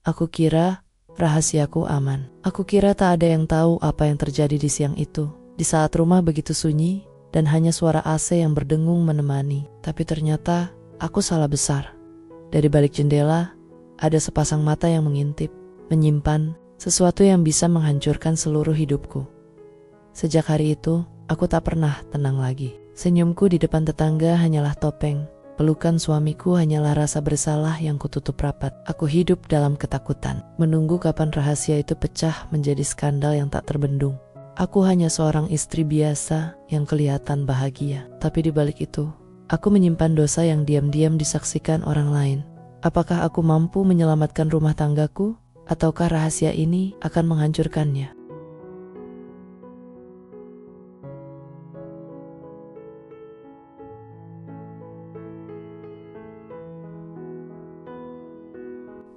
Aku kira rahasiaku aman. Aku kira tak ada yang tahu apa yang terjadi di siang itu. Di saat rumah begitu sunyi dan hanya suara AC yang berdengung menemani. Tapi ternyata aku salah besar. Dari balik jendela ada sepasang mata yang mengintip, menyimpan sesuatu yang bisa menghancurkan seluruh hidupku. Sejak hari itu, aku tak pernah tenang lagi. Senyumku di depan tetangga hanyalah topeng. Pelukan suamiku hanyalah rasa bersalah yang kututup rapat. Aku hidup dalam ketakutan, menunggu kapan rahasia itu pecah menjadi skandal yang tak terbendung. Aku hanya seorang istri biasa yang kelihatan bahagia. Tapi di balik itu, aku menyimpan dosa yang diam-diam disaksikan orang lain. Apakah aku mampu menyelamatkan rumah tanggaku? Ataukah rahasia ini akan menghancurkannya?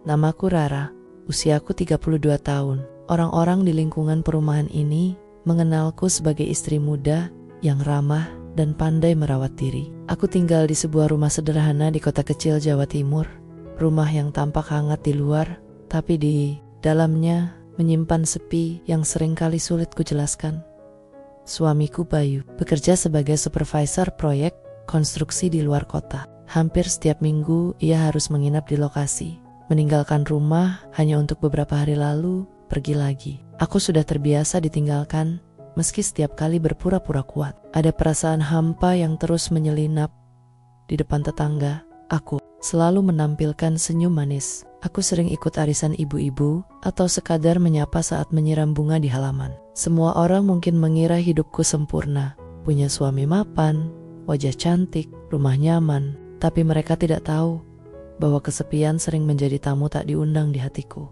Namaku Rara, usiaku 32 tahun. Orang-orang di lingkungan perumahan ini mengenalku sebagai istri muda yang ramah dan pandai merawat diri. Aku tinggal di sebuah rumah sederhana di kota kecil Jawa Timur. Rumah yang tampak hangat di luar, tapi di dalamnya menyimpan sepi yang seringkali sulit kujelaskan. Suamiku Bayu bekerja sebagai supervisor proyek konstruksi di luar kota. Hampir setiap minggu ia harus menginap di lokasi. Meninggalkan rumah hanya untuk beberapa hari lalu pergi lagi. Aku sudah terbiasa ditinggalkan meski setiap kali berpura-pura kuat. Ada perasaan hampa yang terus menyelinap. Di depan tetangga, aku selalu menampilkan senyum manis. Aku sering ikut arisan ibu-ibu atau sekadar menyapa saat menyiram bunga di halaman. Semua orang mungkin mengira hidupku sempurna, punya suami mapan, wajah cantik, rumah nyaman, tapi mereka tidak tahu bahwa kesepian sering menjadi tamu tak diundang di hatiku.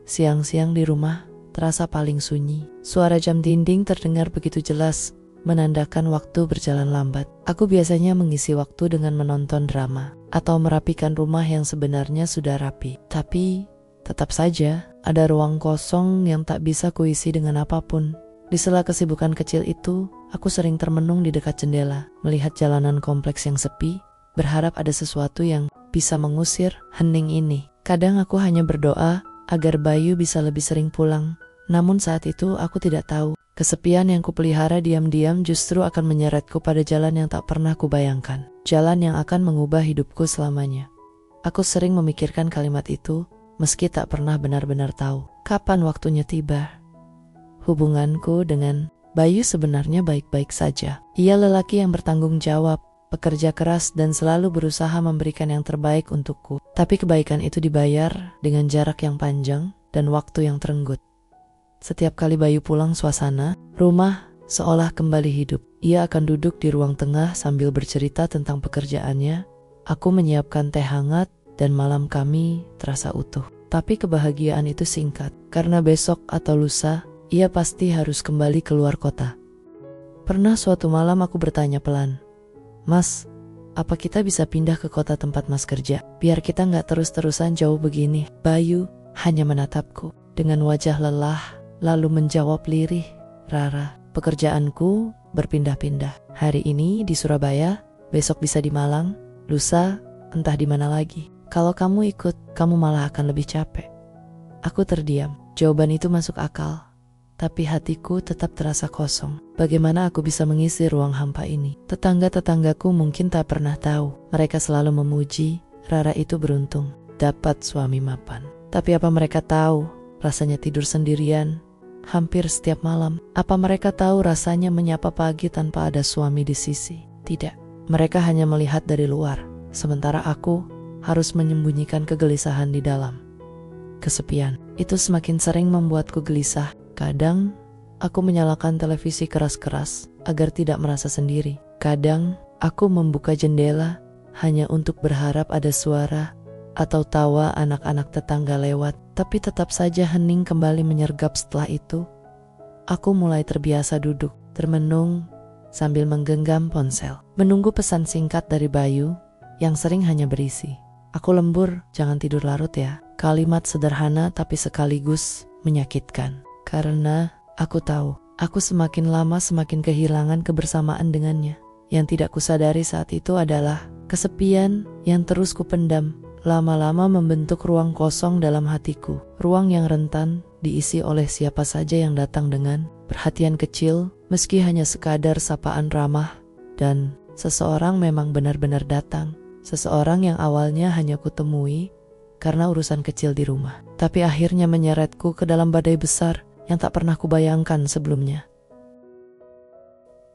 Siang-siang di rumah terasa paling sunyi. Suara jam dinding terdengar begitu jelas, menandakan waktu berjalan lambat. Aku biasanya mengisi waktu dengan menonton drama atau merapikan rumah yang sebenarnya sudah rapi. Tapi tetap saja ada ruang kosong yang tak bisa kuisi dengan apapun. Di sela kesibukan kecil itu, aku sering termenung di dekat jendela, melihat jalanan kompleks yang sepi, berharap ada sesuatu yang bisa mengusir hening ini. Kadang aku hanya berdoa agar Bayu bisa lebih sering pulang. Namun saat itu aku tidak tahu, kesepian yang kupelihara diam-diam justru akan menyeretku pada jalan yang tak pernah kubayangkan. Jalan yang akan mengubah hidupku selamanya. Aku sering memikirkan kalimat itu, meski tak pernah benar-benar tahu kapan waktunya tiba. Hubunganku dengan Bayu sebenarnya baik-baik saja. Ia lelaki yang bertanggung jawab, pekerja keras dan selalu berusaha memberikan yang terbaik untukku. Tapi kebaikan itu dibayar dengan jarak yang panjang dan waktu yang terenggut. Setiap kali Bayu pulang suasana rumah seolah kembali hidup. Ia akan duduk di ruang tengah sambil bercerita tentang pekerjaannya. Aku menyiapkan teh hangat dan malam kami terasa utuh. Tapi kebahagiaan itu singkat, karena besok atau lusa ia pasti harus kembali keluar kota. Pernah suatu malam aku bertanya pelan, "Mas, apa kita bisa pindah ke kota tempat Mas kerja? Biar kita gak terus-terusan jauh begini." Bayu hanya menatapku dengan wajah lelah, lalu menjawab lirih, "Rara, pekerjaanku berpindah-pindah. Hari ini di Surabaya, besok bisa di Malang, lusa entah di mana lagi. Kalau kamu ikut, kamu malah akan lebih capek." Aku terdiam. Jawaban itu masuk akal. Tapi hatiku tetap terasa kosong. Bagaimana aku bisa mengisi ruang hampa ini? Tetangga-tetanggaku mungkin tak pernah tahu. Mereka selalu memuji, Rara itu beruntung, dapat suami mapan. Tapi apa mereka tahu rasanya tidur sendirian hampir setiap malam? Apa mereka tahu rasanya menyapa pagi tanpa ada suami di sisi? Tidak. Mereka hanya melihat dari luar. Sementara aku harus menyembunyikan kegelisahan di dalam. Kesepian itu semakin sering membuatku gelisah. Kadang, aku menyalakan televisi keras-keras agar tidak merasa sendiri. Kadang, aku membuka jendela hanya untuk berharap ada suara atau tawa anak-anak tetangga lewat. Tapi tetap saja hening kembali menyergap setelah itu. Aku mulai terbiasa duduk, termenung sambil menggenggam ponsel. Menunggu pesan singkat dari Bayu yang sering hanya berisi, "Aku lembur, jangan tidur larut ya." Kalimat sederhana tapi sekaligus menyakitkan. Karena aku tahu, aku semakin lama semakin kehilangan kebersamaan dengannya. Yang tidak kusadari saat itu adalah kesepian yang terus kupendam lama-lama membentuk ruang kosong dalam hatiku. Ruang yang rentan diisi oleh siapa saja yang datang dengan perhatian kecil, meski hanya sekadar sapaan ramah. Dan seseorang memang benar-benar datang. Seseorang yang awalnya hanya kutemui karena urusan kecil di rumah, tapi akhirnya menyeretku ke dalam badai besar yang tak pernah kubayangkan sebelumnya.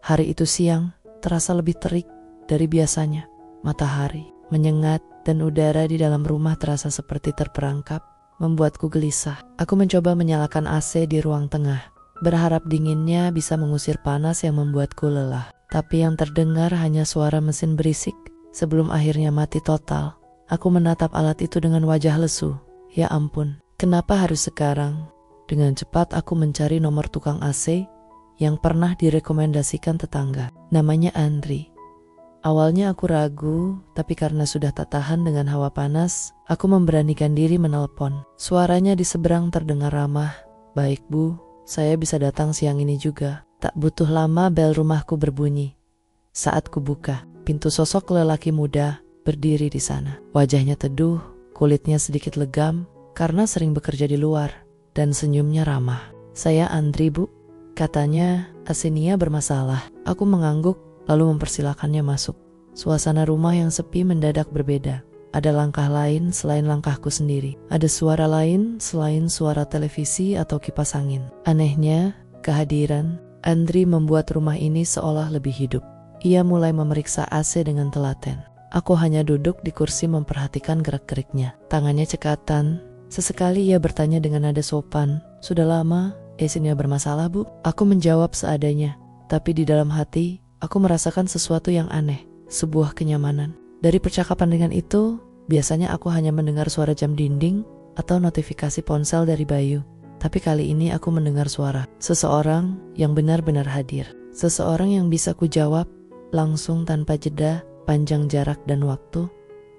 Hari itu siang terasa lebih terik dari biasanya. Matahari menyengat dan udara di dalam rumah terasa seperti terperangkap, membuatku gelisah. Aku mencoba menyalakan AC di ruang tengah, berharap dinginnya bisa mengusir panas yang membuatku lelah. Tapi yang terdengar hanya suara mesin berisik sebelum akhirnya mati total. Aku menatap alat itu dengan wajah lesu. Ya ampun, kenapa harus sekarang? Dengan cepat aku mencari nomor tukang AC yang pernah direkomendasikan tetangga. Namanya Andri. Awalnya aku ragu, tapi karena sudah tak tahan dengan hawa panas, aku memberanikan diri menelpon. Suaranya di seberang terdengar ramah. "Baik Bu, saya bisa datang siang ini juga." Tak butuh lama bel rumahku berbunyi. Saat kubuka, pintu sosok lelaki muda berdiri di sana. Wajahnya teduh, kulitnya sedikit legam karena sering bekerja di luar, dan senyumnya ramah. "Saya Andri Bu," katanya. "Asinia bermasalah." Aku mengangguk lalu mempersilakannya masuk. Suasana rumah yang sepi mendadak berbeda. Ada langkah lain selain langkahku sendiri. Ada suara lain selain suara televisi atau kipas angin. Anehnya, kehadiran Andri membuat rumah ini seolah lebih hidup. Ia mulai memeriksa AC dengan telaten. Aku hanya duduk di kursi memperhatikan gerak-geriknya. Tangannya cekatan. Sesekali ia bertanya dengan nada sopan, "Sudah lama AC-nya bermasalah Bu?" Aku menjawab seadanya. Tapi di dalam hati, aku merasakan sesuatu yang aneh. Sebuah kenyamanan. Dari percakapan dengan itu, biasanya aku hanya mendengar suara jam dinding atau notifikasi ponsel dari Bayu. Tapi kali ini aku mendengar suara seseorang yang benar-benar hadir. Seseorang yang bisa kujawab langsung tanpa jeda, panjang jarak dan waktu.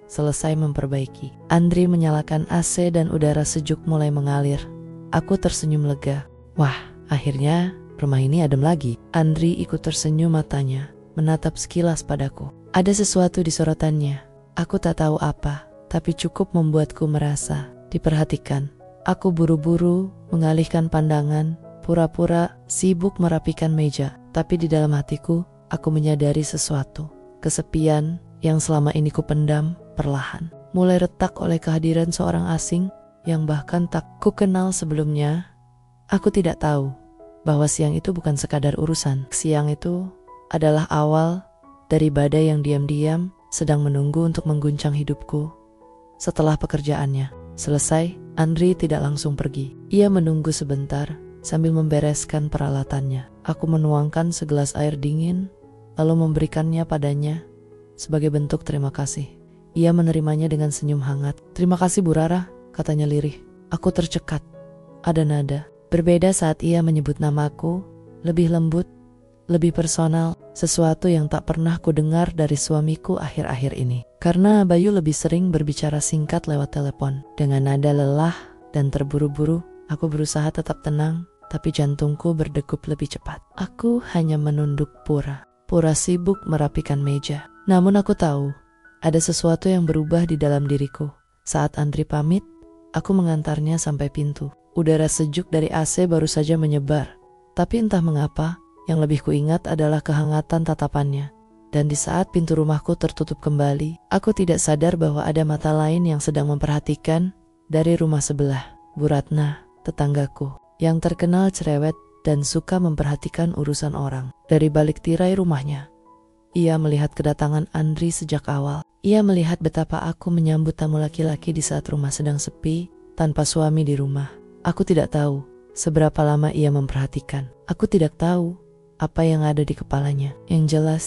Selesai memperbaiki. Andri menyalakan AC dan udara sejuk mulai mengalir. Aku tersenyum lega. Wah, akhirnya rumah ini adem lagi. Andri ikut tersenyum, matanya menatap sekilas padaku. Ada sesuatu di sorotannya. Aku tak tahu apa, tapi cukup membuatku merasa diperhatikan. Aku buru-buru mengalihkan pandangan, pura-pura sibuk merapikan meja. Tapi di dalam hatiku, aku menyadari sesuatu. Kesepian yang selama ini kupendam perlahan mulai retak oleh kehadiran seorang asing yang bahkan tak kukenal sebelumnya. Aku tidak tahu bahwa siang itu bukan sekadar urusan. Siang itu adalah awal dari badai yang diam-diam sedang menunggu untuk mengguncang hidupku. Setelah pekerjaannya selesai, Andri tidak langsung pergi. Ia menunggu sebentar sambil membereskan peralatannya. Aku menuangkan segelas air dingin lalu memberikannya padanya sebagai bentuk terima kasih. Ia menerimanya dengan senyum hangat. "Terima kasih Bu Rara," katanya lirih. Aku tercekat. Ada nada berbeda saat ia menyebut namaku, lebih lembut, lebih personal, sesuatu yang tak pernah ku dengar dari suamiku akhir-akhir ini. Karena Bayu lebih sering berbicara singkat lewat telepon. Dengan nada lelah dan terburu-buru, aku berusaha tetap tenang, tapi jantungku berdegup lebih cepat. Aku hanya menunduk pura sibuk merapikan meja. Namun aku tahu, ada sesuatu yang berubah di dalam diriku. Saat Andri pamit, aku mengantarnya sampai pintu. Udara sejuk dari AC baru saja menyebar. Tapi entah mengapa, yang lebih kuingat adalah kehangatan tatapannya. Dan di saat pintu rumahku tertutup kembali, aku tidak sadar bahwa ada mata lain yang sedang memperhatikan dari rumah sebelah. Bu Ratna, tetanggaku, yang terkenal cerewet dan suka memperhatikan urusan orang. Dari balik tirai rumahnya, ia melihat kedatangan Andri sejak awal. Ia melihat betapa aku menyambut tamu laki-laki di saat rumah sedang sepi, tanpa suami di rumah. Aku tidak tahu seberapa lama ia memperhatikan. Aku tidak tahu apa yang ada di kepalanya. Yang jelas,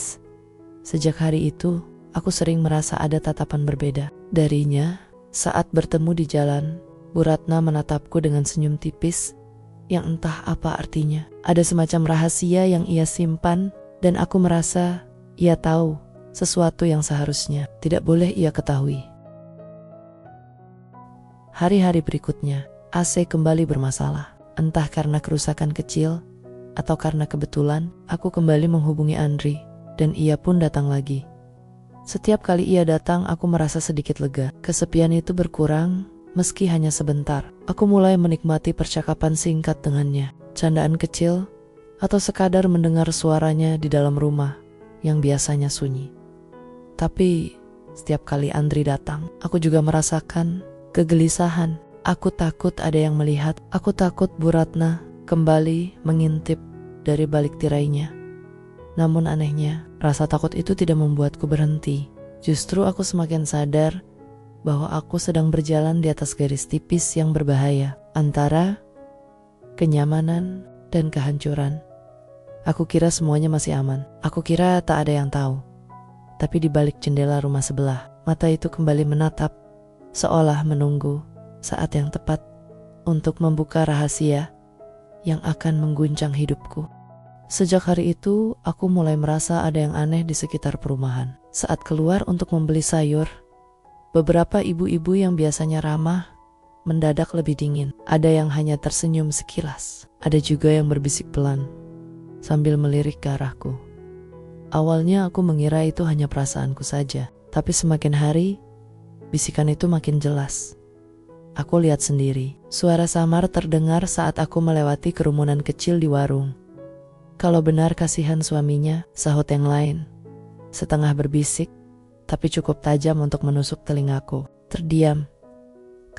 sejak hari itu, aku sering merasa ada tatapan berbeda darinya. Saat bertemu di jalan, Bu Ratna menatapku dengan senyum tipis yang entah apa artinya. Ada semacam rahasia yang ia simpan, dan aku merasa ia tahu sesuatu yang seharusnya tidak boleh ia ketahui. Hari-hari berikutnya, AC kembali bermasalah. Entah karena kerusakan kecil atau karena kebetulan, aku kembali menghubungi Andri dan ia pun datang lagi. Setiap kali ia datang, aku merasa sedikit lega. Kesepian itu berkurang, meski hanya sebentar. Aku mulai menikmati percakapan singkat dengannya, candaan kecil, atau sekadar mendengar suaranya di dalam rumah yang biasanya sunyi. Tapi setiap kali Andri datang, aku juga merasakan kegelisahan. Aku takut ada yang melihat. Aku takut Bu Ratna kembali mengintip dari balik tirainya. Namun anehnya, rasa takut itu tidak membuatku berhenti. Justru aku semakin sadar bahwa aku sedang berjalan di atas garis tipis yang berbahaya antara kenyamanan dan kehancuran. Aku kira semuanya masih aman. Aku kira tak ada yang tahu. Tapi di balik jendela rumah sebelah, mata itu kembali menatap, seolah menunggu saat yang tepat untuk membuka rahasia yang akan mengguncang hidupku. Sejak hari itu, aku mulai merasa ada yang aneh di sekitar perumahan. Saat keluar untuk membeli sayur, beberapa ibu-ibu yang biasanya ramah mendadak lebih dingin. Ada yang hanya tersenyum sekilas. Ada juga yang berbisik pelan sambil melirik ke arahku. Awalnya aku mengira itu hanya perasaanku saja, tapi semakin hari, bisikan itu makin jelas. Aku lihat sendiri, suara samar terdengar saat aku melewati kerumunan kecil di warung. Kalau benar kasihan suaminya, sahut yang lain. Setengah berbisik, tapi cukup tajam untuk menusuk telingaku. Terdiam,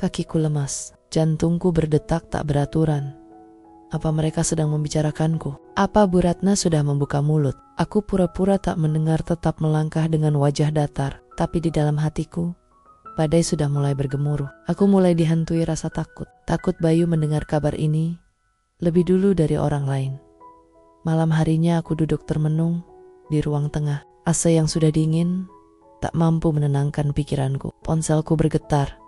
kakiku lemas, jantungku berdetak tak beraturan. Apa mereka sedang membicarakanku? Apa Bu Ratna sudah membuka mulut? Aku pura-pura tak mendengar, tetap melangkah dengan wajah datar. Tapi di dalam hatiku, badai sudah mulai bergemuruh. Aku mulai dihantui rasa takut. Takut Bayu mendengar kabar ini lebih dulu dari orang lain. Malam harinya aku duduk termenung di ruang tengah. AC yang sudah dingin tak mampu menenangkan pikiranku. Ponselku bergetar.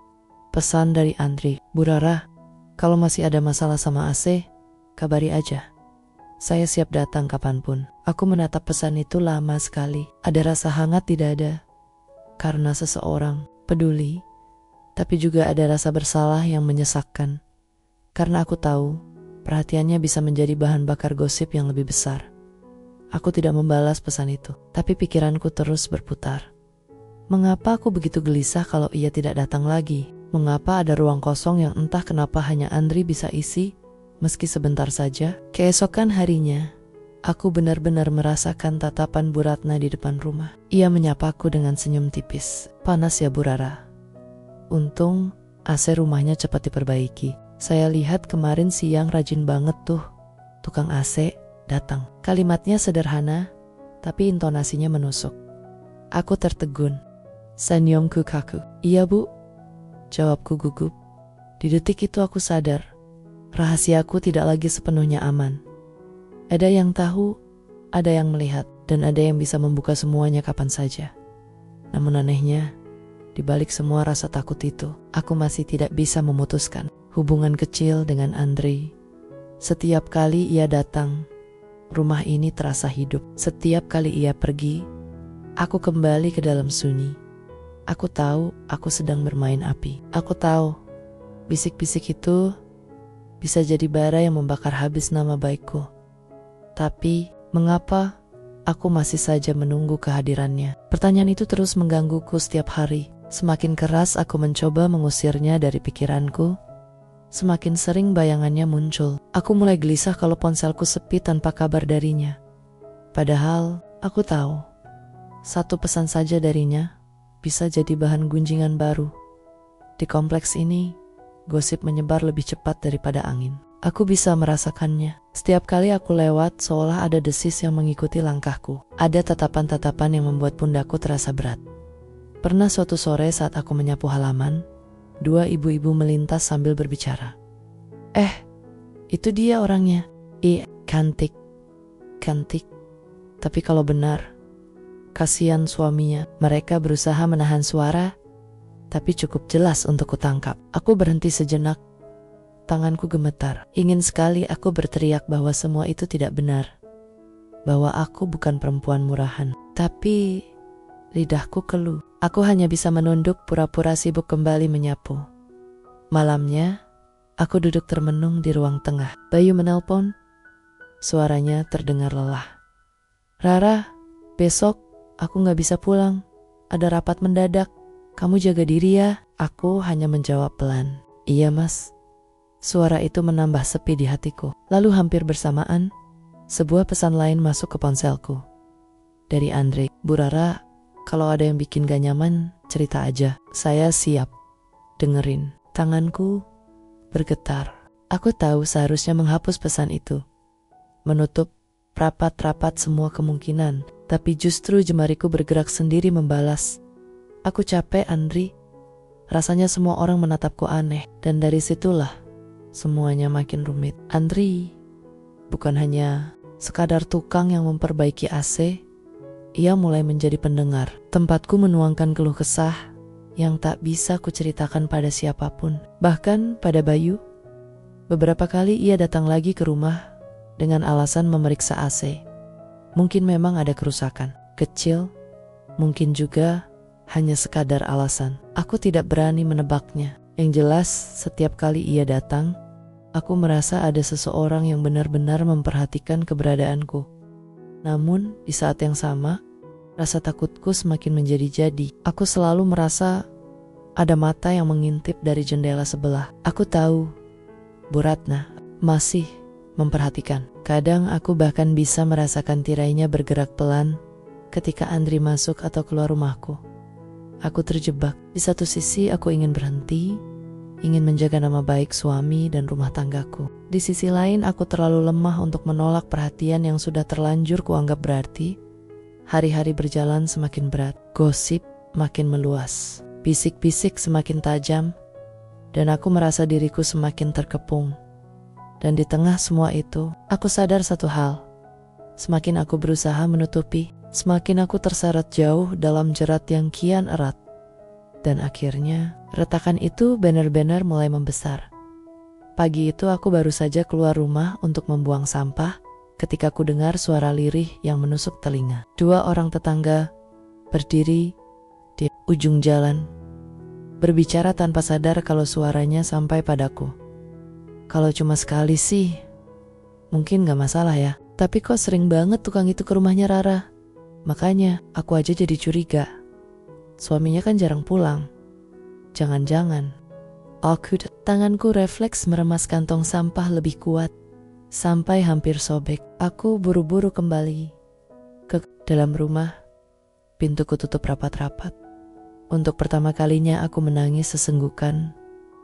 Pesan dari Andri. Bu Rara, kalau masih ada masalah sama AC, kabari aja. Saya siap datang kapanpun. Aku menatap pesan itu lama sekali. Ada rasa hangat di dada karena seseorang peduli, tapi juga ada rasa bersalah yang menyesakkan. Karena aku tahu perhatiannya bisa menjadi bahan bakar gosip yang lebih besar. Aku tidak membalas pesan itu, tapi pikiranku terus berputar. Mengapa aku begitu gelisah kalau ia tidak datang lagi? Mengapa ada ruang kosong yang entah kenapa hanya Andri bisa isi, meski sebentar saja? Keesokan harinya, aku benar-benar merasakan tatapan Bu Ratna di depan rumah. Ia menyapaku dengan senyum tipis. Panas ya Bu Rara? Untung AC rumahnya cepat diperbaiki. Saya lihat kemarin siang rajin banget tuh tukang AC datang. Kalimatnya sederhana, tapi intonasinya menusuk. Aku tertegun. Sanyongku kaku. Iya Bu, jawabku gugup. Di detik itu aku sadar, rahasiaku tidak lagi sepenuhnya aman. Ada yang tahu, ada yang melihat, dan ada yang bisa membuka semuanya kapan saja. Namun anehnya, di balik semua rasa takut itu, aku masih tidak bisa memutuskan hubungan kecil dengan Andri. Setiap kali ia datang, rumah ini terasa hidup. Setiap kali ia pergi, aku kembali ke dalam sunyi. Aku tahu aku sedang bermain api. Aku tahu bisik-bisik itu bisa jadi bara yang membakar habis nama baikku. Tapi mengapa aku masih saja menunggu kehadirannya? Pertanyaan itu terus menggangguku setiap hari. Semakin keras aku mencoba mengusirnya dari pikiranku, semakin sering bayangannya muncul. Aku mulai gelisah kalau ponselku sepi tanpa kabar darinya. Padahal aku tahu, satu pesan saja darinya bisa jadi bahan gunjingan baru. Di kompleks ini, gosip menyebar lebih cepat daripada angin. Aku bisa merasakannya. Setiap kali aku lewat, seolah ada desis yang mengikuti langkahku. Ada tatapan-tatapan yang membuat pundakku terasa berat. Pernah suatu sore saat aku menyapu halaman, dua ibu-ibu melintas sambil berbicara. Itu dia orangnya. Cantik. Cantik. Tapi kalau benar, kasihan suaminya. Mereka berusaha menahan suara, tapi cukup jelas untuk kutangkap. Aku berhenti sejenak. Tanganku gemetar. Ingin sekali aku berteriak bahwa semua itu tidak benar. Bahwa aku bukan perempuan murahan. Tapi lidahku keluh. Aku hanya bisa menunduk, pura-pura sibuk kembali menyapu. Malamnya, aku duduk termenung di ruang tengah. Bayu menelpon. Suaranya terdengar lelah. Rara, besok aku gak bisa pulang. ada rapat mendadak. Kamu jaga diri ya. Aku hanya menjawab pelan. Iya mas. Suara itu menambah sepi di hatiku. Lalu hampir bersamaan, sebuah pesan lain masuk ke ponselku. Dari Andre. Bu Rara, kalau ada yang bikin gak nyaman, cerita aja. Saya siap dengerin. Tanganku bergetar. Aku tahu seharusnya menghapus pesan itu, menutup rapat-rapat semua kemungkinan, tapi justru jemariku bergerak sendiri membalas. Aku capek, Andri. Rasanya semua orang menatapku aneh, dan dari situlah semuanya makin rumit. Andri bukan hanya sekadar tukang yang memperbaiki AC, ia mulai menjadi pendengar. Tempatku menuangkan keluh kesah yang tak bisa kuceritakan pada siapapun, bahkan pada Bayu. Beberapa kali ia datang lagi ke rumah dengan alasan memeriksa AC. Mungkin memang ada kerusakan kecil, mungkin juga hanya sekadar alasan. Aku tidak berani menebaknya. Yang jelas, setiap kali ia datang, aku merasa ada seseorang yang benar-benar memperhatikan keberadaanku. Namun, di saat yang sama, rasa takutku semakin menjadi-jadi. Aku selalu merasa ada mata yang mengintip dari jendela sebelah. Aku tahu Bu Ratna masih memperhatikan. Kadang aku bahkan bisa merasakan tirainya bergerak pelan ketika Andri masuk atau keluar rumahku. Aku terjebak. Di satu sisi aku ingin berhenti, ingin menjaga nama baik suami dan rumah tanggaku. Di sisi lain aku terlalu lemah untuk menolak perhatian yang sudah terlanjur kuanggap berarti. Hari-hari berjalan semakin berat, gosip makin meluas, bisik-bisik semakin tajam, dan aku merasa diriku semakin terkepung. Dan di tengah semua itu, aku sadar satu hal. Semakin aku berusaha menutupi, semakin aku terseret jauh dalam jerat yang kian erat. Dan akhirnya, retakan itu benar-benar mulai membesar. Pagi itu aku baru saja keluar rumah untuk membuang sampah, ketika ku dengar suara lirih yang menusuk telinga. Dua orang tetangga berdiri di ujung jalan, berbicara tanpa sadar kalau suaranya sampai padaku. Kalau cuma sekali sih, mungkin gak masalah ya. Tapi kok sering banget tukang itu ke rumahnya Rara? Makanya aku aja jadi curiga. Suaminya kan jarang pulang. Jangan-jangan. Tanganku refleks meremas kantong sampah lebih kuat. Sampai hampir sobek, aku buru-buru kembali ke dalam rumah. Pintuku tutup rapat-rapat. Untuk pertama kalinya aku menangis sesenggukan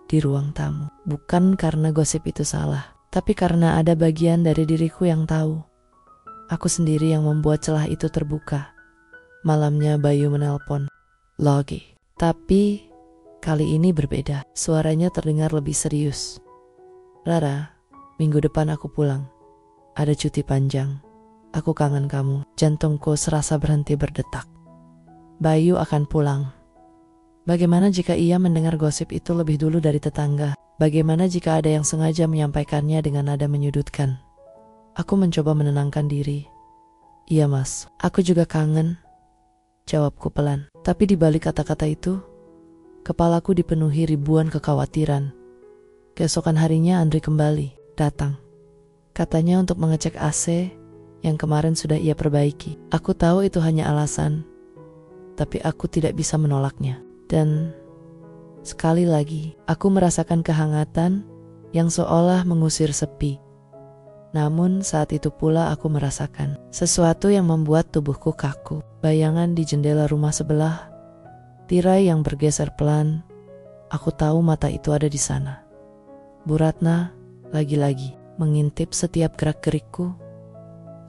di ruang tamu. Bukan karena gosip itu salah, tapi karena ada bagian dari diriku yang tahu. Aku sendiri yang membuat celah itu terbuka. Malamnya Bayu menelpon lagi. Tapi kali ini berbeda. Suaranya terdengar lebih serius. Rara, minggu depan aku pulang. Ada cuti panjang. Aku kangen kamu. Jantungku serasa berhenti berdetak. Bayu akan pulang. Bagaimana jika ia mendengar gosip itu lebih dulu dari tetangga? Bagaimana jika ada yang sengaja menyampaikannya dengan nada menyudutkan? Aku mencoba menenangkan diri. Iya mas, aku juga kangen. Jawabku pelan. Tapi di balik kata-kata itu, kepalaku dipenuhi ribuan kekhawatiran. Keesokan harinya Andri kembali. Datang. Katanya untuk mengecek AC yang kemarin sudah ia perbaiki. Aku tahu itu hanya alasan, tapi aku tidak bisa menolaknya. Dan sekali lagi, aku merasakan kehangatan yang seolah mengusir sepi. Namun saat itu pula aku merasakan sesuatu yang membuat tubuhku kaku. Bayangan di jendela rumah sebelah, tirai yang bergeser pelan. Aku tahu mata itu ada di sana. Bu Ratna lagi-lagi mengintip setiap gerak-gerikku.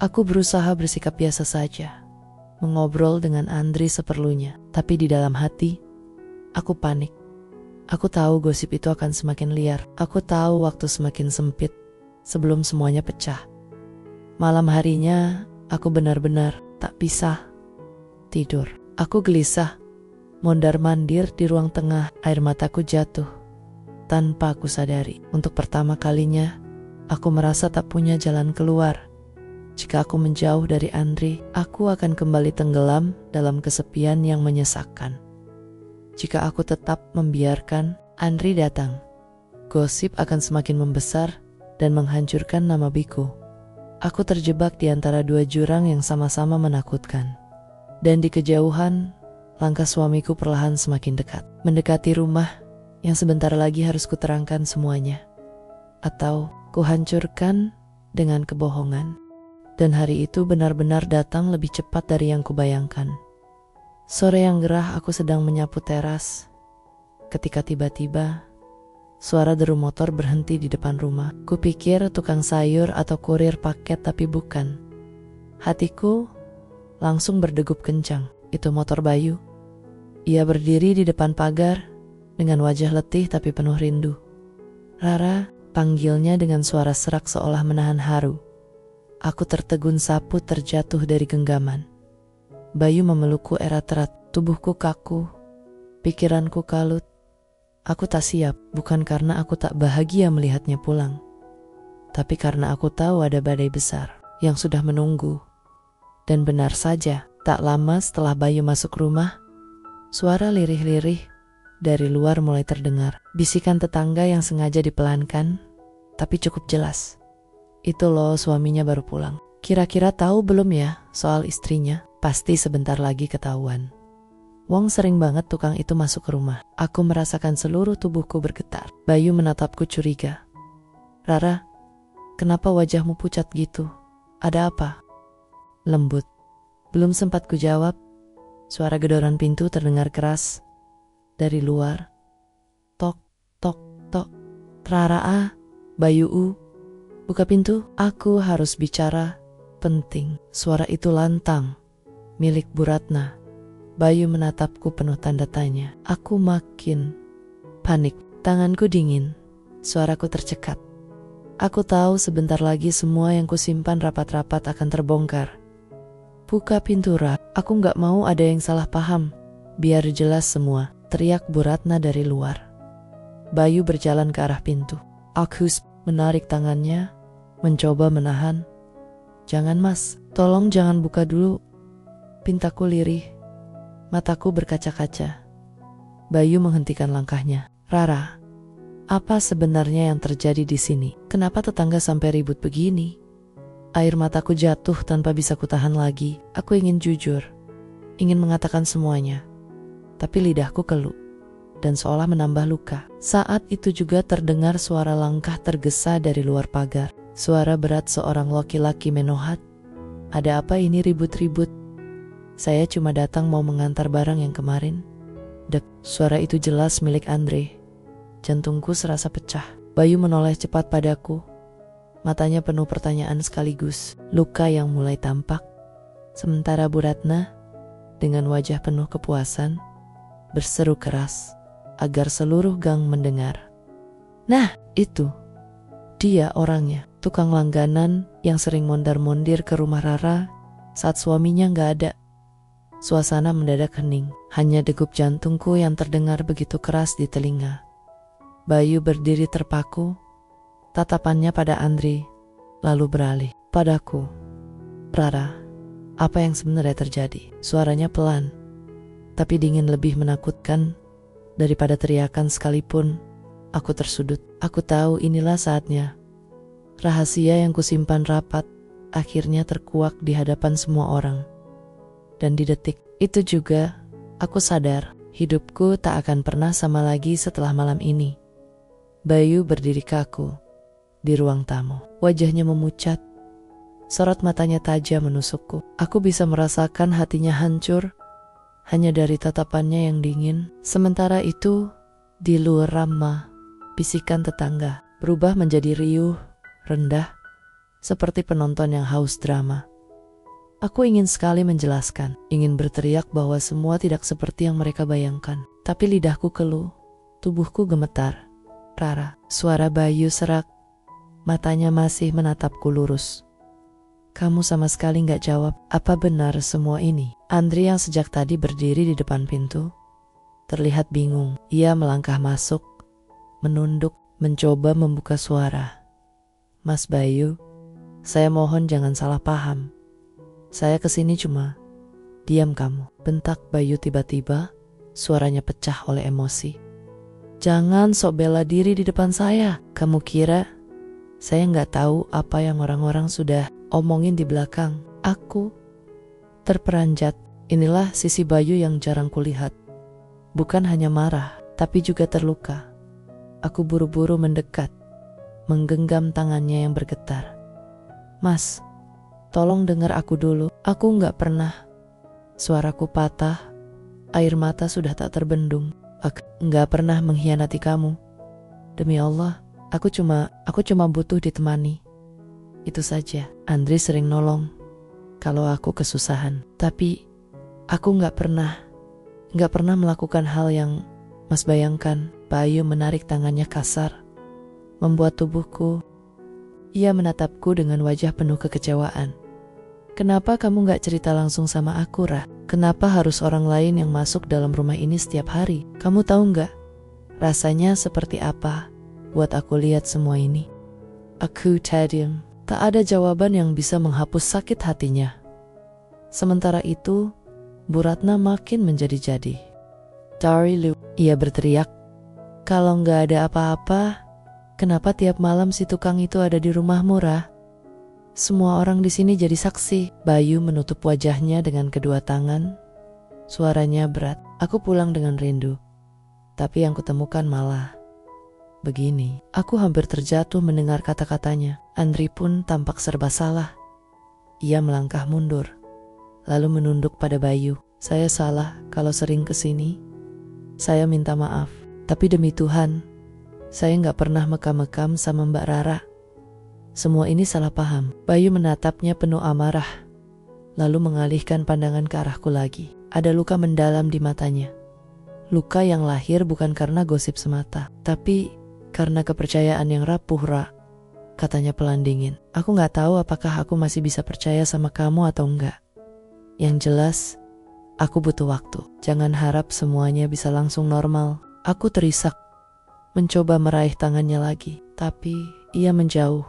Aku berusaha bersikap biasa saja, mengobrol dengan Andri seperlunya. Tapi di dalam hati, aku panik. Aku tahu gosip itu akan semakin liar. Aku tahu waktu semakin sempit sebelum semuanya pecah. Malam harinya, aku benar-benar tak bisa tidur. Aku gelisah, mondar-mandir di ruang tengah. Air mataku jatuh tanpa aku sadari. Untuk pertama kalinya, aku merasa tak punya jalan keluar. Jika aku menjauh dari Andri, aku akan kembali tenggelam dalam kesepian yang menyesakkan. Jika aku tetap membiarkan Andri datang, gosip akan semakin membesar dan menghancurkan nama Biku. Aku terjebak di antara dua jurang yang sama-sama menakutkan. Dan di kejauhan, Langkah suamiku perlahan semakin dekat, mendekati rumah yang sebentar lagi harus kuterangkan semuanya. Atau kuhancurkan dengan kebohongan. Dan hari itu benar-benar datang lebih cepat dari yang kubayangkan. Sore yang gerah aku sedang menyapu teras, ketika tiba-tiba suara deru motor berhenti di depan rumah. Kupikir tukang sayur atau kurir paket, tapi bukan. Hatiku langsung berdegup kencang. Itu motor Bayu. Ia berdiri di depan pagar dengan wajah letih tapi penuh rindu. "Rara," panggilnya dengan suara serak seolah menahan haru. Aku tertegun, sapu terjatuh dari genggaman. Bayu memelukku erat-erat, tubuhku kaku, pikiranku kalut. Aku tak siap, bukan karena aku tak bahagia melihatnya pulang, tapi karena aku tahu ada badai besar yang sudah menunggu. Dan benar saja, tak lama setelah Bayu masuk rumah, suara lirih-lirih dari luar mulai terdengar. Bisikan tetangga yang sengaja dipelankan, tapi cukup jelas. "Itu loh, suaminya baru pulang. Kira-kira tahu belum ya soal istrinya? Pasti sebentar lagi ketahuan. Wong sering banget tukang itu masuk ke rumah." Aku merasakan seluruh tubuhku bergetar. Bayu menatapku curiga. "Rara, kenapa wajahmu pucat gitu? Ada apa?" Lembut. Belum sempat kujawab, suara gedoran pintu terdengar keras dari luar. Tok, tok, tok. "Rara, Bayu, buka pintu. Aku harus bicara penting." Suara itu lantang, milik Bu Ratna. Bayu menatapku penuh tanda tanya. Aku makin panik. Tanganku dingin, suaraku tercekat. Aku tahu sebentar lagi semua yang kusimpan rapat-rapat akan terbongkar. "Buka pintu, Ra. Aku gak mau ada yang salah paham. Biar jelas semua," teriak Bu Ratna dari luar. Bayu berjalan ke arah pintu. Aku menarik tangannya, mencoba menahan. "Jangan, Mas. Tolong jangan buka dulu." Pintaku lirih, mataku berkaca-kaca. Bayu menghentikan langkahnya. "Rara, apa sebenarnya yang terjadi di sini? Kenapa tetangga sampai ribut begini?" Air mataku jatuh tanpa bisa kutahan lagi. Aku ingin jujur, ingin mengatakan semuanya, tapi lidahku keluh dan seolah menambah luka. Saat itu juga terdengar suara langkah tergesa dari luar pagar. Suara berat seorang laki-laki menohat. "Ada apa ini ribut-ribut? Saya cuma datang mau mengantar barang yang kemarin." Dek, suara itu jelas milik Andre. Jantungku serasa pecah. Bayu menoleh cepat padaku. Matanya penuh pertanyaan sekaligus luka yang mulai tampak. Sementara Bu Ratna dengan wajah penuh kepuasan berseru keras agar seluruh gang mendengar. "Nah, itu dia orangnya, tukang langganan yang sering mondar-mondir ke rumah Rara saat suaminya gak ada." Suasana mendadak hening, hanya degup jantungku yang terdengar begitu keras di telinga. Bayu berdiri terpaku, tatapannya pada Andri, lalu beralih padaku. "Rara, apa yang sebenarnya terjadi?" Suaranya pelan, tapi dingin, lebih menakutkan daripada teriakan sekalipun. Aku tersudut. Aku tahu inilah saatnya. Rahasia yang kusimpan rapat akhirnya terkuak di hadapan semua orang. Dan di detik itu juga aku sadar hidupku tak akan pernah sama lagi setelah malam ini. Bayu berdiri kaku di ruang tamu. Wajahnya memucat, sorot matanya tajam menusukku. Aku bisa merasakan hatinya hancur hanya dari tatapannya yang dingin. Sementara itu, di luar ramah, bisikan tetangga berubah menjadi riuh, rendah, seperti penonton yang haus drama. Aku ingin sekali menjelaskan, ingin berteriak bahwa semua tidak seperti yang mereka bayangkan. Tapi lidahku keluh, tubuhku gemetar. "Rara," suara Bayu serak, matanya masih menatapku lurus. "Kamu sama sekali gak jawab. Apa benar semua ini?" Andri yang sejak tadi berdiri di depan pintu terlihat bingung. Ia melangkah masuk, menunduk, mencoba membuka suara. "Mas Bayu, saya mohon jangan salah paham. Saya kesini cuma..." "Diam kamu," bentak Bayu tiba-tiba, suaranya pecah oleh emosi. "Jangan sok bela diri di depan saya. Kamu kira saya nggak tahu apa yang orang-orang sudah omongin di belakang?" Aku terperanjat, Inilah sisi Bayu yang jarang kulihat. Bukan hanya marah, tapi juga terluka. Aku buru-buru mendekat, menggenggam tangannya yang bergetar. Mas, tolong dengar aku dulu. Aku nggak pernah. Suaraku patah, air mata sudah tak terbendung. Aku nggak pernah mengkhianati kamu. Demi Allah, aku cuma butuh ditemani. Itu saja. Andri sering nolong kalau aku kesusahan. Tapi aku nggak pernah melakukan hal yang Mas bayangkan. Bayu menarik tangannya kasar, membuat tubuhku. Ia menatapku dengan wajah penuh kekecewaan. Kenapa kamu gak cerita langsung sama aku, Ra? Kenapa harus orang lain yang masuk dalam rumah ini setiap hari? Kamu tahu gak rasanya seperti apa buat aku lihat semua ini? Aku terdiam. Tak ada jawaban yang bisa menghapus sakit hatinya. Sementara itu, Bu Ratna makin menjadi-jadi. Dari Lu, ia berteriak. Kalau gak ada apa-apa, kenapa tiap malam si tukang itu ada di rumahmu, Ra? Semua orang di sini jadi saksi. Bayu menutup wajahnya dengan kedua tangan. Suaranya berat. Aku pulang dengan rindu. Tapi yang kutemukan malah begini. Aku hampir terjatuh mendengar kata-katanya. Andri pun tampak serba salah. Ia melangkah mundur, lalu menunduk pada Bayu. Saya salah kalau sering kesini. Saya minta maaf. Tapi demi Tuhan, saya gak pernah mekam-mekam sama Mbak Rara. Semua ini salah paham. Bayu menatapnya penuh amarah, lalu mengalihkan pandangan ke arahku lagi. Ada luka mendalam di matanya. Luka yang lahir bukan karena gosip semata, tapi karena kepercayaan yang rapuh, Ra. Katanya pelan dingin. Aku gak tahu apakah aku masih bisa percaya sama kamu atau enggak. Yang jelas, aku butuh waktu. Jangan harap semuanya bisa langsung normal. Aku terisak, mencoba meraih tangannya lagi, tapi ia menjauh.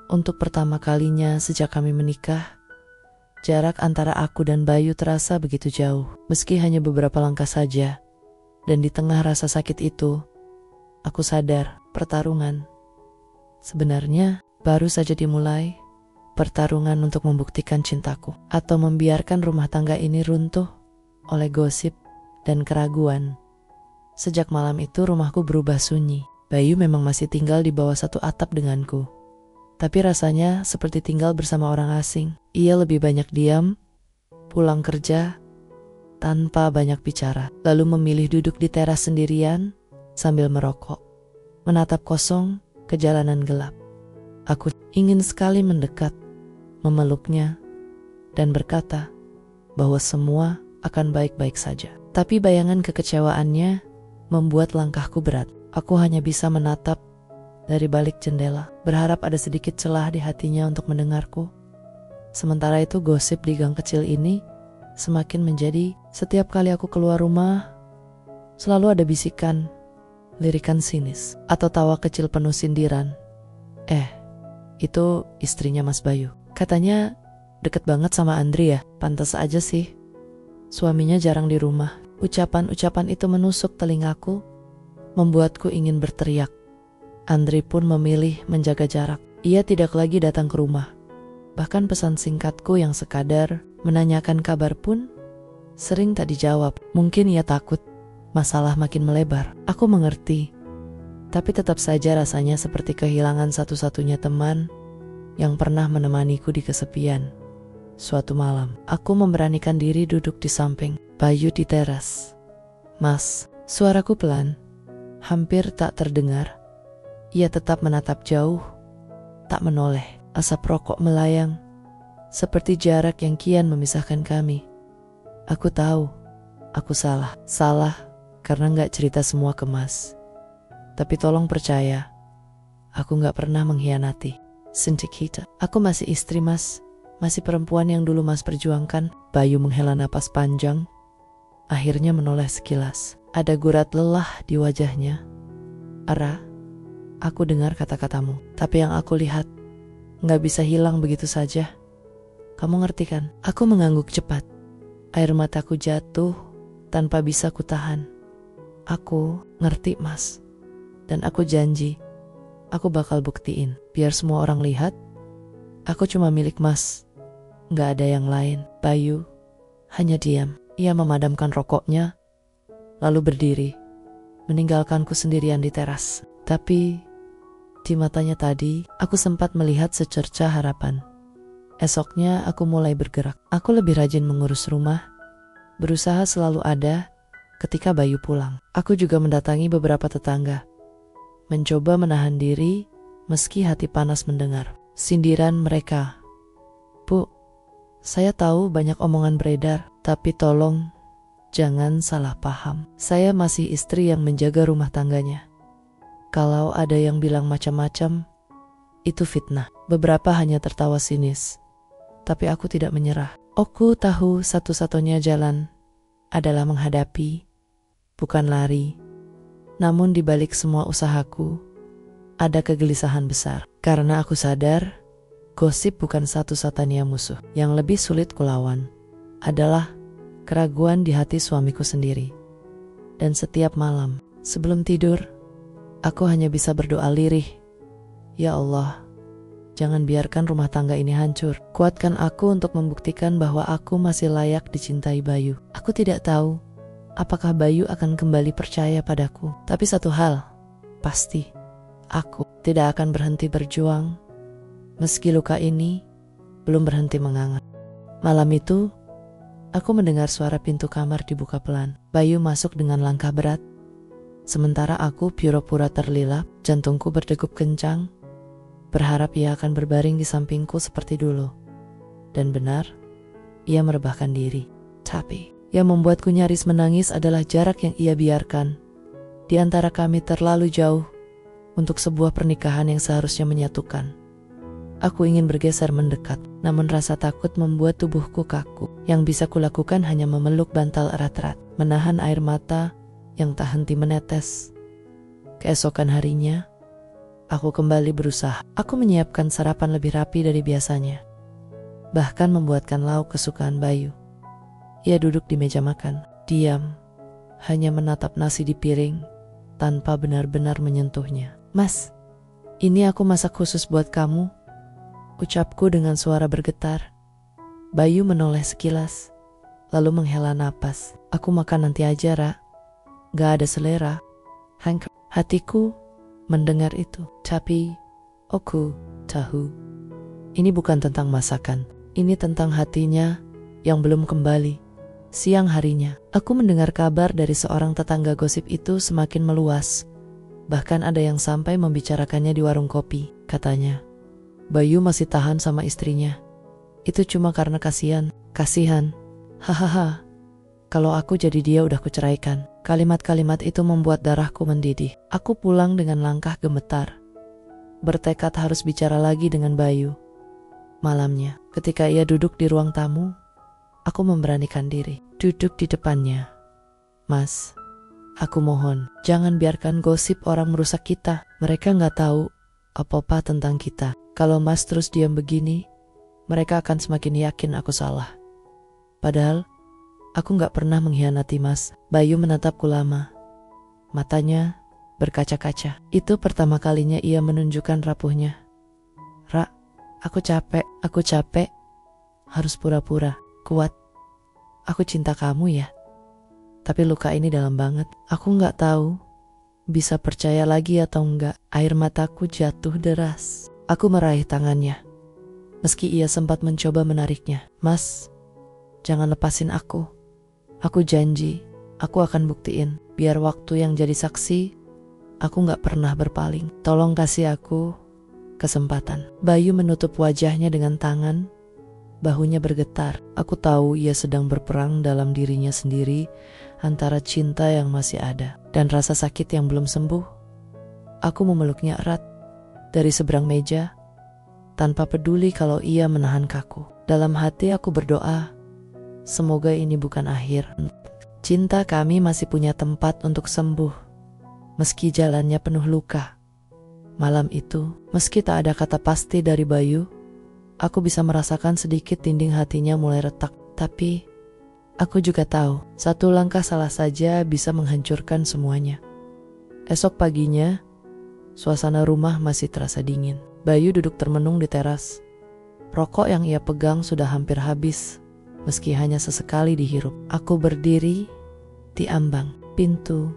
Untuk pertama kalinya sejak kami menikah, jarak antara aku dan Bayu terasa begitu jauh. Meski hanya beberapa langkah saja. Dan di tengah rasa sakit itu, aku sadar pertarungan sebenarnya baru saja dimulai. Pertarungan untuk membuktikan cintaku, atau membiarkan rumah tangga ini runtuh oleh gosip dan keraguan. Sejak malam itu rumahku berubah sunyi. Bayu memang masih tinggal di bawah satu atap denganku. Tapi rasanya seperti tinggal bersama orang asing. Ia lebih banyak diam, pulang kerja, tanpa banyak bicara. Lalu memilih duduk di teras sendirian sambil merokok. Menatap kosong ke jalanan gelap. Aku ingin sekali mendekat, memeluknya, dan berkata bahwa semua akan baik-baik saja. Tapi bayangan kekecewaannya membuat langkahku berat. Aku hanya bisa menatap dari balik jendela, berharap ada sedikit celah di hatinya untuk mendengarku. Sementara itu gosip di gang kecil ini semakin menjadi. Setiap kali aku keluar rumah, selalu ada bisikan, lirikan sinis, atau tawa kecil penuh sindiran. Itu istrinya Mas Bayu. Katanya deket banget sama Andri ya. Pantas aja sih, suaminya jarang di rumah. Ucapan-ucapan itu menusuk telingaku, membuatku ingin berteriak. Andri pun memilih menjaga jarak. Ia tidak lagi datang ke rumah. Bahkan pesan singkatku yang sekadar menanyakan kabar pun sering tak dijawab. Mungkin ia takut masalah makin melebar. Aku mengerti. Tapi tetap saja rasanya seperti kehilangan satu-satunya teman yang pernah menemaniku di kesepian. Suatu malam, aku memberanikan diri duduk di samping Bayu di teras. Mas, suaraku pelan, hampir tak terdengar. Ia tetap menatap jauh, tak menoleh. Asap rokok melayang, seperti jarak yang kian memisahkan kami. Aku tahu, aku salah. Salah karena gak cerita semua ke Mas. Tapi tolong percaya, aku gak pernah mengkhianati. Sinti kita. Aku masih istri Mas, masih perempuan yang dulu Mas perjuangkan. Bayu menghela napas panjang, akhirnya menoleh sekilas. Ada gurat lelah di wajahnya. Ara, aku dengar kata-katamu, tapi yang aku lihat gak bisa hilang begitu saja. Kamu ngerti kan? Aku mengangguk cepat. Air mataku jatuh tanpa bisa kutahan. Aku ngerti Mas. Dan aku janji, aku bakal buktiin. Biar semua orang lihat, aku cuma milik Mas. Gak ada yang lain. Bayu, hanya diam. Ia memadamkan rokoknya, lalu berdiri, meninggalkanku sendirian di teras. Tapi di matanya tadi, aku sempat melihat secercah harapan. Esoknya aku mulai bergerak. Aku lebih rajin mengurus rumah, berusaha selalu ada ketika Bayu pulang. Aku juga mendatangi beberapa tetangga, mencoba menahan diri meski hati panas mendengar sindiran mereka. Bu, saya tahu banyak omongan beredar, tapi tolong jangan salah paham. Saya masih istri yang menjaga rumah tangganya. Kalau ada yang bilang macam-macam, itu fitnah. Beberapa hanya tertawa sinis. Tapi aku tidak menyerah. Aku tahu satu-satunya jalan adalah menghadapi, bukan lari. Namun di balik semua usahaku, ada kegelisahan besar. Karena aku sadar, gosip bukan satu-satunya musuh. Yang lebih sulit kulawan adalah keraguan di hati suamiku sendiri. Dan setiap malam, sebelum tidur, aku hanya bisa berdoa lirih. Ya Allah, jangan biarkan rumah tangga ini hancur. Kuatkan aku untuk membuktikan bahwa aku masih layak dicintai Bayu. Aku tidak tahu apakah Bayu akan kembali percaya padaku. Tapi satu hal pasti, aku tidak akan berhenti berjuang meski luka ini belum berhenti menganga. Malam itu, aku mendengar suara pintu kamar dibuka pelan. Bayu masuk dengan langkah berat. Sementara aku pura-pura terlelap, jantungku berdegup kencang, berharap ia akan berbaring di sampingku seperti dulu. Dan benar, ia merebahkan diri. Tapi yang membuatku nyaris menangis adalah jarak yang ia biarkan di antara kami terlalu jauh untuk sebuah pernikahan yang seharusnya menyatukan. Aku ingin bergeser mendekat, namun rasa takut membuat tubuhku kaku. Yang bisa kulakukan hanya memeluk bantal erat-erat, menahan air mata yang tak henti menetes. Keesokan harinya, aku kembali berusaha. Aku menyiapkan sarapan lebih rapi dari biasanya, bahkan membuatkan lauk kesukaan Bayu. Ia duduk di meja makan, diam, hanya menatap nasi di piring tanpa benar-benar menyentuhnya. Mas, ini aku masak khusus buat kamu, ucapku dengan suara bergetar. Bayu menoleh sekilas, lalu menghela napas. Aku makan nanti aja, Ra. Gak ada selera. Hatiku mendengar itu. Tapi aku tahu ini bukan tentang masakan. Ini tentang hatinya yang belum kembali. Siang harinya, aku mendengar kabar dari seorang tetangga gosip itu semakin meluas. Bahkan ada yang sampai membicarakannya di warung kopi. Katanya, Bayu masih tahan sama istrinya. Itu cuma karena kasihan. Hahaha. Kalau aku jadi dia udah kuceraikan. Kalimat-kalimat itu membuat darahku mendidih. Aku pulang dengan langkah gemetar, bertekad harus bicara lagi dengan Bayu. Malamnya, ketika ia duduk di ruang tamu, aku memberanikan diri, duduk di depannya. Mas, aku mohon, jangan biarkan gosip orang merusak kita. Mereka gak tahu apa-apa tentang kita. Kalau Mas terus diam begini, mereka akan semakin yakin aku salah. Padahal, aku gak pernah mengkhianati Mas. Bayu menatapku lama. Matanya berkaca-kaca. Itu pertama kalinya ia menunjukkan rapuhnya. Ra, aku capek. Harus pura-pura kuat. Aku cinta kamu ya. Tapi luka ini dalam banget. Aku gak tahu bisa percaya lagi atau enggak. Air mataku jatuh deras. Aku meraih tangannya, meski ia sempat mencoba menariknya. Mas, jangan lepasin aku. Aku janji, aku akan buktiin. Biar waktu yang jadi saksi, aku gak pernah berpaling. Tolong kasih aku kesempatan. Bayu menutup wajahnya dengan tangan. Bahunya bergetar. Aku tahu ia sedang berperang dalam dirinya sendiri antara cinta yang masih ada dan rasa sakit yang belum sembuh. Aku memeluknya erat dari seberang meja, tanpa peduli kalau ia menahan kaku. Dalam hati aku berdoa, semoga ini bukan akhir. Cinta kami masih punya tempat untuk sembuh, meski jalannya penuh luka. Malam itu, meski tak ada kata pasti dari Bayu, aku bisa merasakan sedikit dinding hatinya mulai retak. Tapi, aku juga tahu, satu langkah salah saja bisa menghancurkan semuanya. Esok paginya, suasana rumah masih terasa dingin. Bayu duduk termenung di teras. Rokok yang ia pegang sudah hampir habis. meski hanya sesekali dihirup. Aku berdiri di ambang pintu,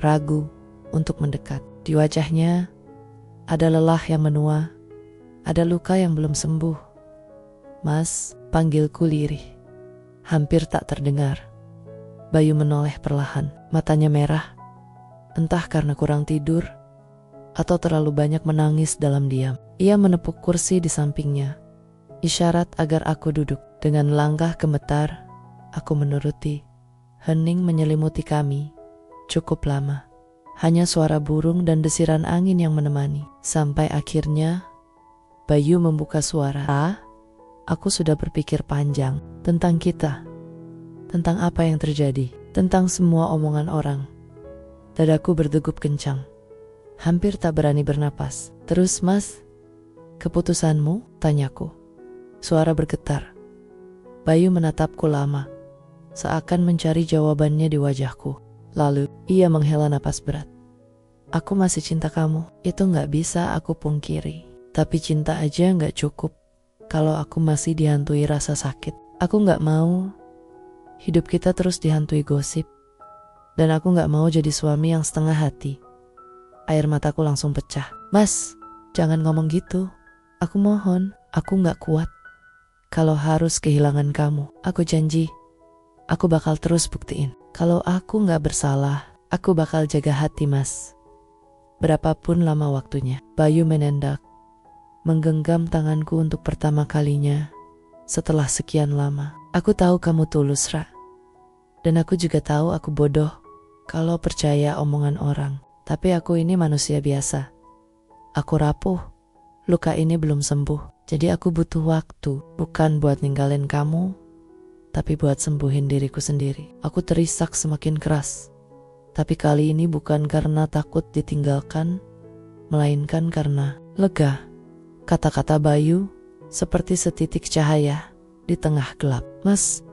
ragu untuk mendekat. Di wajahnya ada lelah yang menua, ada luka yang belum sembuh. "Mas," panggilku lirih, hampir tak terdengar. Bayu menoleh perlahan, matanya merah, entah karena kurang tidur atau terlalu banyak menangis dalam diam. Ia menepuk kursi di sampingnya, isyarat agar aku duduk. Dengan langkah gemetar, aku menuruti. Hening menyelimuti kami cukup lama. Hanya suara burung dan desiran angin yang menemani. Sampai akhirnya Bayu membuka suara. Aku sudah berpikir panjang tentang kita, tentang apa yang terjadi, tentang semua omongan orang. Dadaku berdegup kencang, hampir tak berani bernapas. "Terus Mas, keputusanmu?" tanyaku. Suara bergetar. Bayu menatapku lama, seakan mencari jawabannya di wajahku. Lalu ia menghela napas berat. "Aku masih cinta kamu, itu gak bisa aku pungkiri. Tapi cinta aja gak cukup kalau aku masih dihantui rasa sakit. Aku gak mau hidup kita terus dihantui gosip. Dan aku gak mau jadi suami yang setengah hati." Air mataku langsung pecah. "Mas, jangan ngomong gitu. Aku mohon, aku gak kuat. Kalau harus kehilangan kamu, aku janji, aku bakal terus buktiin. Kalau aku gak bersalah, aku bakal jaga hati Mas. Berapapun lama waktunya." Bayu menendak, menggenggam tanganku untuk pertama kalinya setelah sekian lama. "Aku tahu kamu tulus, Ra. Dan aku juga tahu aku bodoh kalau percaya omongan orang. Tapi aku ini manusia biasa. Aku rapuh, luka ini belum sembuh. Jadi aku butuh waktu, bukan buat ninggalin kamu, tapi buat sembuhin diriku sendiri." Aku terisak semakin keras. Tapi kali ini bukan karena takut ditinggalkan, melainkan karena lega. Kata-kata Bayu seperti setitik cahaya di tengah gelap. "Mas,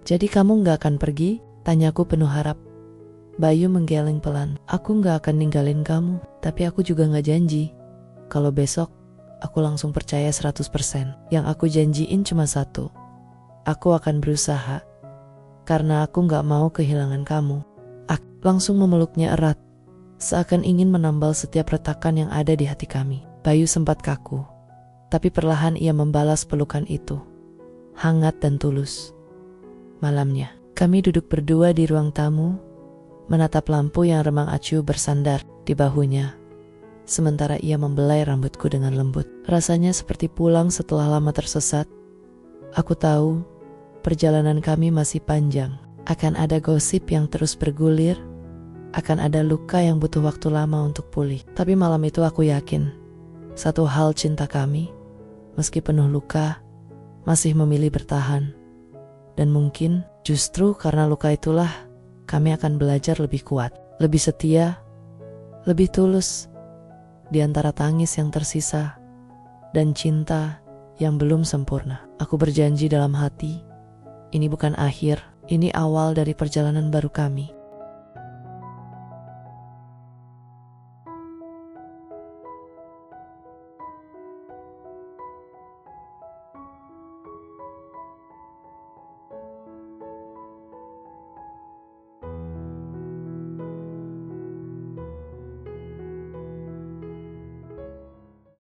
jadi kamu gak akan pergi?" tanyaku penuh harap. Bayu menggeleng pelan. "Aku gak akan ninggalin kamu, tapi aku juga gak janji kalau besok aku langsung percaya 100%. Yang aku janjiin cuma satu. Aku akan berusaha, karena aku gak mau kehilangan kamu." Aku langsung memeluknya erat, seakan ingin menambal setiap retakan yang ada di hati kami. Bayu sempat kaku, tapi perlahan ia membalas pelukan itu, hangat dan tulus. Malamnya, kami duduk berdua di ruang tamu, menatap lampu yang remang acuh bersandar di bahunya, sementara ia membelai rambutku dengan lembut. Rasanya seperti pulang setelah lama tersesat. Aku tahu perjalanan kami masih panjang. Akan ada gosip yang terus bergulir, akan ada luka yang butuh waktu lama untuk pulih. Tapi malam itu aku yakin, satu hal, cinta kami, meski penuh luka, masih memilih bertahan. Dan mungkin justru karena luka itulah kami akan belajar lebih kuat, lebih setia, lebih tulus di antara tangis yang tersisa dan cinta yang belum sempurna. Aku berjanji dalam hati, ini bukan akhir, ini awal dari perjalanan baru kami.